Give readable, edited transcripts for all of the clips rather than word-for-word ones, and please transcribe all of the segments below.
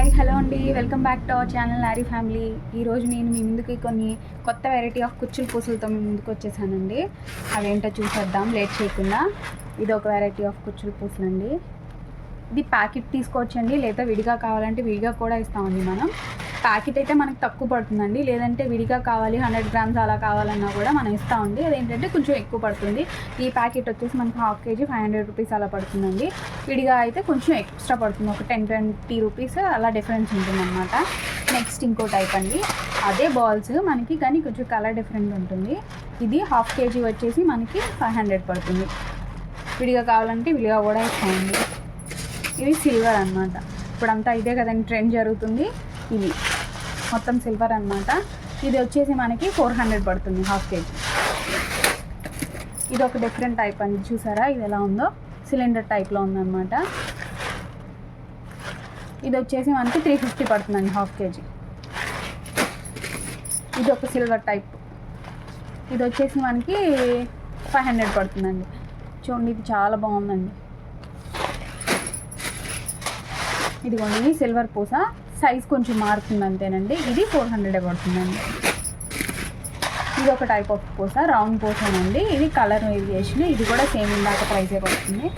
Hi hello అండి, welcome back to our channel lorry family. ఈరోజు నేను మీ ముందుకి కొన్ని కొత్త వెరైటీ ఆఫ్ కుచ్చుల పూసలతో మీ ముందుకు వచ్చేసానండి. అవేంటో చూసేద్దాం లేట్ చేయకుండా. ఇది ఒక వెరైటీ ఆఫ్ కుచ్చుల పూసలండి. ఇది ప్యాకెట్ తీసుకోవచ్చండి, లేదా విడిగా కావాలంటే విడిగా కూడా ఇస్తామండి. మనం ప్యాకెట్ అయితే మనకు తక్కువ పడుతుందండి, లేదంటే విడిగా కావాలి 100 grams అలా కావాలన్నా కూడా మనం ఇస్తామండి. అదేంటంటే కొంచెం ఎక్కువ పడుతుంది. ఈ ప్యాకెట్ వచ్చేసి మనకు ½ kg 500 rupees అలా పడుతుందండి. విడిగా అయితే కొంచెం ఎక్స్ట్రా పడుతుంది, ఒక 10-20 rupees అలా డిఫరెన్స్ ఉంటుందన్నమాట. నెక్స్ట్ ఇంకో టైప్ అండి, అదే బాల్స్ మనకి కానీ కొంచెం కలర్ డిఫరెంట్ ఉంటుంది. ఇది ½ kg వచ్చేసి మనకి 500 పడుతుంది. విడిగా కావాలంటే విడిగా కూడా ఇస్తామండి. ఇవి సిల్వర్ అన్నమాట. ఇప్పుడంతా ఇదే కదండి ట్రెండ్ జరుగుతుంది. ఇవి మొత్తం సిల్వర్ అన్నమాట. ఇది వచ్చేసి మనకి 400 పడుతుంది ½ kg. ఇది ఒక డిఫరెంట్ టైప్ అండి, చూసారా ఇది ఎలా ఉందో, సిలిండర్ టైప్లో ఉందన్నమాట. ఇది వచ్చేసి మనకి 350 పడుతుందండి ½ kg. ఇది ఒక సిల్వర్ టైప్, ఇది వచ్చేసి మనకి 500 పడుతుందండి. చూడండి ఇది చాలా బాగుందండి. ఇదిగోండి ఇది సిల్వర్ పూస, సైజ్ కొంచెం మారుతుంది అంతేనండి. ఇది 400 పడుతుందండి. ఇది ఒక టైప్ ఆఫ్ పూస, రౌండ్ పూసనండి. ఇది కలర్ వేరియేషన్, ఇది కూడా సేమ్ ఇందాక ప్రైజే పడుతుంది.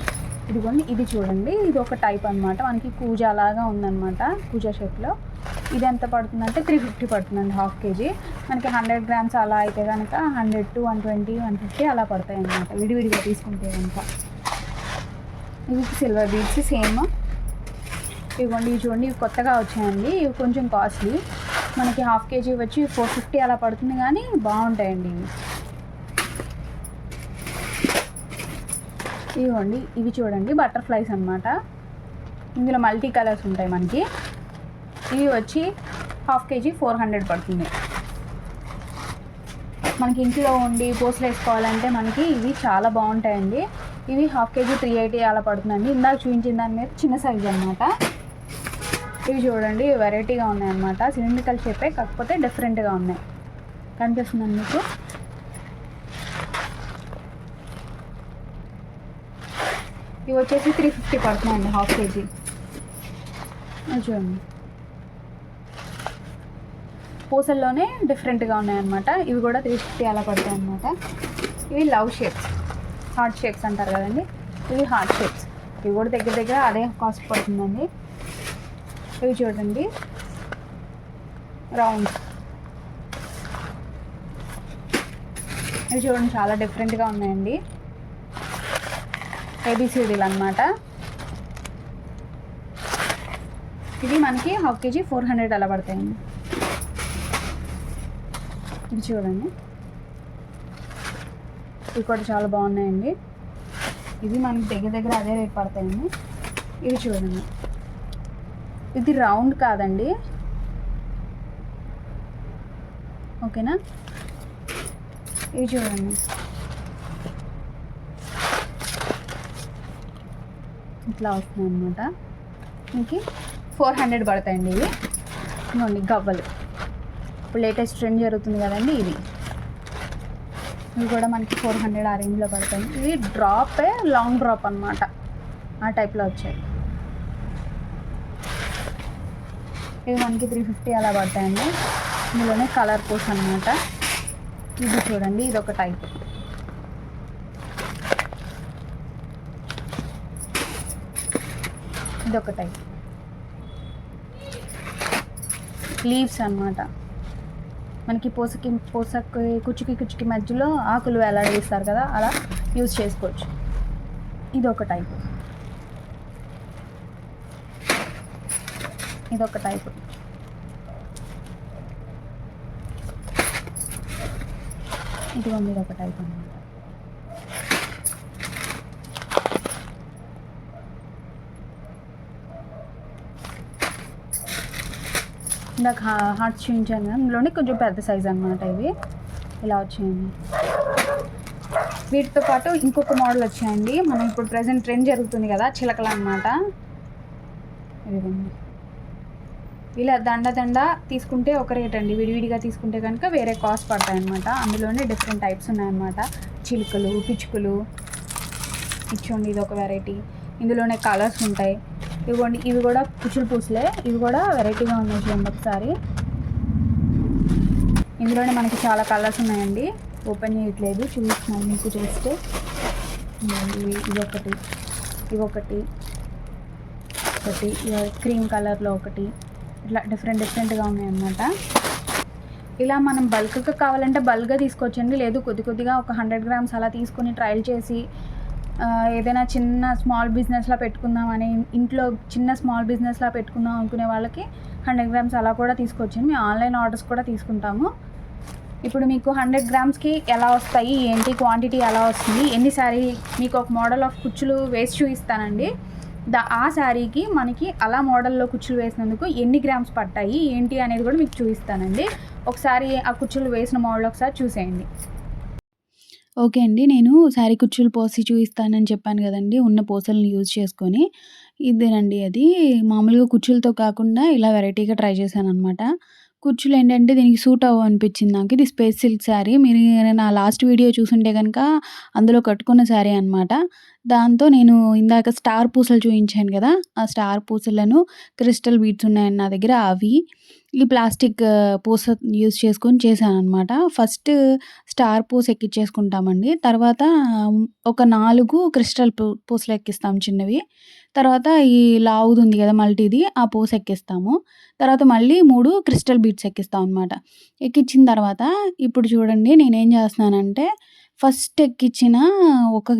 ఇదిగోండి ఇది చూడండి, ఇది ఒక టైప్ అనమాట. మనకి కూజా లాగా ఉందన్నమాట, కూజా షేప్లో. ఇది ఎంత పడుతుందంటే 350 పడుతుందండి ½ kg. మనకి 100 grams అలా అయితే కనుక 100 to 120, 150 అలా పడతాయి అన్నమాట, విడివిడిగా తీసుకుంటే కనుక. ఇవి సిల్వర్ బీడ్స్ సేమ్. ఇవ్వండి ఇవి చూడండి, ఇవి కొత్తగా వచ్చాయండి. ఇవి కొంచెం కాస్ట్లీ, మనకి ½ kg వచ్చి 450 అలా పడుతుంది, కానీ బాగుంటాయండి ఇవి. ఇవ్వండి ఇవి చూడండి, బటర్ఫ్లైస్ అన్నమాట. ఇందులో మల్టీ కలర్స్ ఉంటాయి మనకి. ఇవి వచ్చి ½ kg 400 పడుతుంది. మనకి ఇంట్లో ఉండి పూసలు వేసుకోవాలంటే మనకి ఇవి చాలా బాగుంటాయండి. ఇవి ½ kg 380 అలా పడుతుందండి. ఇందాక చూపించిన దాని మీద చిన్న సైజ్ అన్నమాట. ఇవి చూడండి వెరైటీగా ఉన్నాయన్నమాట, సిలిండ్రికల్ షేపే కాకపోతే డిఫరెంట్గా ఉన్నాయి. కనిపిస్తుందండి మీకు. ఇవి వచ్చేసి 350 పడుతున్నాయండి ½ kg. అది చూడండి పూసల్లోనే డిఫరెంట్గా ఉన్నాయన్నమాట. ఇవి కూడా 350 అలా పడతాయి అన్నమాట. ఇవి లవ్ షేప్స్, హార్ట్ షేప్స్ అంటారు కదండి, ఇవి హార్ట్ షేప్స్. ఇవి కూడా దగ్గర దగ్గర అదే కాస్ట్ పడుతుందండి. ఇవి చూడండి రౌండ్స్, ఇవి చూడండి చాలా డిఫరెంట్గా ఉన్నాయండి. ఏబిసిడీలు అన్నమాట. ఇది మనకి ½ kg 400 అలా పడతాయండి. ఇది చూడండి, ఇవి కూడా చాలా బాగున్నాయండి. ఇవి మనకి దగ్గర దగ్గర అదే రేట్ పడతాయండి. ఇవి చూడండి, ఇది రౌండ్ కాదండి, ఓకేనా. ఇవి చూడండి ఇట్లా వస్తుంది అనమాట. ఇంక 400 పడతాయండి ఇవి. ఇవ్వండి గవ్వలు, ఇప్పుడు లేటెస్ట్ ట్రెండ్ జరుగుతుంది కదండి ఇవి. ఇవి కూడా మనకి 400 ఆ రేంజ్లో పడతాయి. ఇవి డ్రాపే, లాంగ్ డ్రాప్ అనమాట, ఆ టైప్లో వచ్చాయి. ఇవి మనకి 350 అలా పడతాయండి. ఇందులోనే కలర్ పూస అనమాట. ఇది చూడండి, ఇది ఒక టైప్. ఇదొక టైప్ లీవ్స్ అనమాట. మనకి పూసకి కుచ్చుకి మధ్యలో ఆకులు వేలాడదీస్తారు కదా, అలా యూజ్ చేసుకోవచ్చు. ఇదొక టైప్, ఇదొక టైప్. ఇదిగోండి ఇదొక టైప్ అన్నమాట. ఇందాక హార్ట్స్ చూపించాను కదా, అందులోనే కొంచెం పెద్ద సైజ్ అన్నమాట. ఇవి ఇలా వచ్చాయండి. వీటితో పాటు ఇంకొక మోడల్ వచ్చాయండి. మనం ఇప్పుడు ప్రజెంట్ ట్రెండ్ జరుగుతుంది కదా, చిలకలు అన్నమాట. ఇదిగోండి ఇలా దండ తీసుకుంటే ఒక రేట్ అండి, విడివిడిగా తీసుకుంటే కనుక వేరే కాస్ట్ పడతాయి అన్నమాట. అందులోనే డిఫరెంట్ టైప్స్ ఉన్నాయన్నమాట. చిలుకలు, పిచ్చుకలు, ఇచ్చోండి ఇది ఒక వెరైటీ. ఇందులోనే కలర్స్ ఉంటాయి. ఇవ్వండి, ఇవి కూడా కుచ్చులు పూసలే, ఇవి కూడా వెరైటీగా ఉన్నాయి చూడండి ఒకసారి. ఇందులోనే మనకి చాలా కలర్స్ ఉన్నాయండి, ఓపెన్ చేయట్లేదు, చూపిస్తున్నాను మీకు జస్ట్. ఇదొకటి, ఇవొకటి, ఒకటి క్రీమ్ కలర్లో ఒకటి, ఇట్లా డిఫరెంట్గా ఉన్నాయన్నమాట. ఇలా మనం బల్క్గా కావాలంటే బల్క్గా తీసుకోవచ్చండి, లేదు కొద్ది కొద్దిగా ఒక 100 గ్రామ్స్ అలా తీసుకొని ట్రయల్ చేసి ఏదైనా చిన్న స్మాల్ బిజినెస్లా పెట్టుకుందామని, ఇంట్లో చిన్న స్మాల్ బిజినెస్లా పెట్టుకుందాం అనుకునే వాళ్ళకి 100 గ్రామ్స్ అలా కూడా తీసుకోవచ్చండి. మేము ఆన్లైన్ ఆర్డర్స్ కూడా తీసుకుంటాము. ఇప్పుడు మీకు 100 గ్రామ్స్కి ఎలా వస్తాయి, ఏంటి క్వాంటిటీ ఎలా వస్తుంది, ఎన్ని శారీ, మీకు ఒక మోడల్ ఆఫ్ కుచ్చులు వేసి చూపిస్తానండి. ఆ శారీకి మనకి అలా మోడల్లో కుచ్చులు వేసినందుకు ఎన్ని గ్రామ్స్ పట్టాయి ఏంటి అనేది కూడా మీకు చూపిస్తానండి. ఒకసారి ఆ కుచ్చులు వేసిన మోడల్ ఒకసారి చూసేయండి. ఓకే అండి, నేను శారీ కుచ్చులు పోసి చూపిస్తానని చెప్పాను కదండి, ఉన్న పూసలను యూజ్ చేసుకొని. ఇదేనండి అది. మామూలుగా కుచ్చులతో కాకుండా ఇలా వెరైటీగా ట్రై చేశాను అనమాట. కుచ్చులు ఏంటంటే దీనికి సూట్ అనిపించింది నాకు. ఇది స్పేస్ సిల్క్ శారీ, మీరు నా లాస్ట్ వీడియో చూసుంటే కనుక అందులో కట్టుకున్న శారీ అనమాట. దాంతో నేను ఇందాక స్టార్ పూసలు చూపించాను కదా, ఆ స్టార్ పూసలను క్రిస్టల్ బీడ్స్ ఉన్నాయండి నా దగ్గర, అవి ఈ ప్లాస్టిక్ పూస యూజ్ చేసుకొని చేశాననమాట. ఫస్ట్ స్టార్ పూస ఎక్కించేసుకుంటామండి, తర్వాత ఒక 4 క్రిస్టల్ పూసలు ఎక్కిస్తాం చిన్నవి, తర్వాత ఈ లావుది ఉంది కదా మల్టీది, ఆ పూస ఎక్కిస్తాము, తర్వాత మళ్ళీ 3 క్రిస్టల్ బీడ్స్ ఎక్కిస్తాం అనమాట. ఎక్కించిన తర్వాత ఇప్పుడు చూడండి నేనేం చేస్తున్నానంటే, ఫస్ట్ ఎక్కించిన ఒక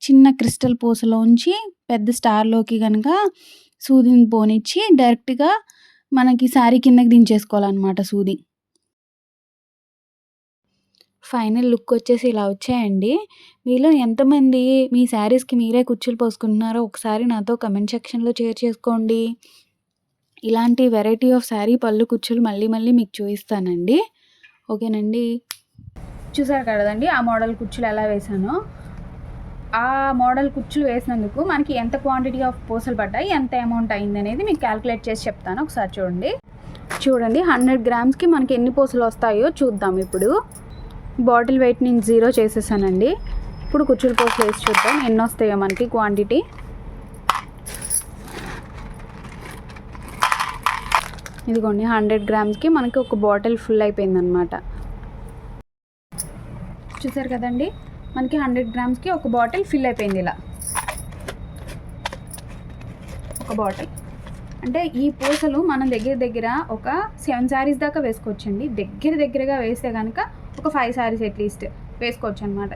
చిన్న క్రిస్టల్ పూసలోంచి పెద్ద స్టార్లోకి కనుక సూదిని పోనిచ్చి డైరెక్ట్గా మనకి శారీ కిందకి దించేసుకోవాలన్నమాట సూది. ఫైనల్ లుక్ వచ్చేసి ఇలా వచ్చాయండి. మీలో ఎంతమంది మీ శారీస్కి మీరే కుచ్చులు పోసుకుంటున్నారో ఒకసారి నాతో కమెంట్ సెక్షన్లో షేర్ చేసుకోండి. ఇలాంటి వెరైటీ ఆఫ్ శారీ పళ్ళు కుచ్చులు మళ్ళీ మళ్ళీ మీకు చూపిస్తానండి. ఓకేనండి, చూసారు కదండి ఆ మోడల్ కుచ్చులు ఎలా వేసానో. ఆ మోడల్ కుచ్చులు వేసినందుకు మనకి ఎంత క్వాంటిటీ ఆఫ్ పూసలు పడ్డాయి, ఎంత అమౌంట్ అయింది అనేది మీకు క్యాలిక్యులేట్ చేసి చెప్తాను. ఒకసారి చూడండి 100 గ్రామ్స్కి మనకి ఎన్ని పూసలు వస్తాయో చూద్దాం. ఇప్పుడు బాటిల్ వెయిట్ నేను 0 చేసేసానండి. ఇప్పుడు కుచ్చులు పూసలు వేసి చూద్దాం ఎన్ని వస్తాయో మనకి క్వాంటిటీ. ఇదిగోండి 100 గ్రామ్స్కి మనకి ఒక బాటిల్ ఫుల్ అయిపోయిందనమాట. చూసారు కదండి, మనకి 100 గ్రామ్స్కి ఒక బాటిల్ ఫిల్ అయిపోయింది. ఇలా ఒక బాటిల్ అంటే ఈ పూసలు మనం దగ్గర ఒక 7 శారీస్ దాకా వేసుకోవచ్చండి. దగ్గరగా వేస్తే కనుక ఒక 5 శారీస్ అట్లీస్ట్ వేసుకోవచ్చు అనమాట.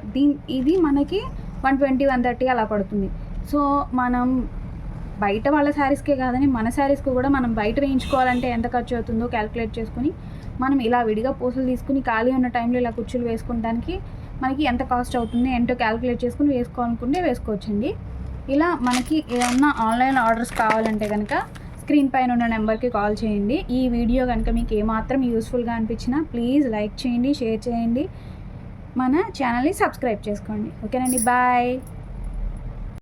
ఇది మనకి 120, 130 అలా పడుతుంది. సో మనం బయట వాళ్ళ శారీస్కే కాదని మన శారీస్కి కూడా మనం బయట వేయించుకోవాలంటే ఎంత ఖర్చు అవుతుందో క్యాలిక్యులేట్ చేసుకుని మనం ఇలా విడిగా పూసలు తీసుకుని ఖాళీ ఉన్న టైంలో ఇలా కుచ్చులు వేసుకోవడానికి మనకి ఎంత కాస్ట్ అవుతుంది ఏంటో క్యాలిక్యులేట్ చేసుకుని వేసుకోవాలనుకుంటే వేసుకోవచ్చండి. ఇలా మనకి ఏమన్నా ఆన్లైన్ ఆర్డర్స్ కావాలంటే కనుక స్క్రీన్ పైన ఉన్న నెంబర్కి కాల్ చేయండి. ఈ వీడియో కనుక మీకు ఏమాత్రం యూస్ఫుల్గా అనిపించినా ప్లీజ్ లైక్ చేయండి, షేర్ చేయండి, మన ఛానల్ని సబ్స్క్రైబ్ చేసుకోండి. ఓకేనండి, బాయ్.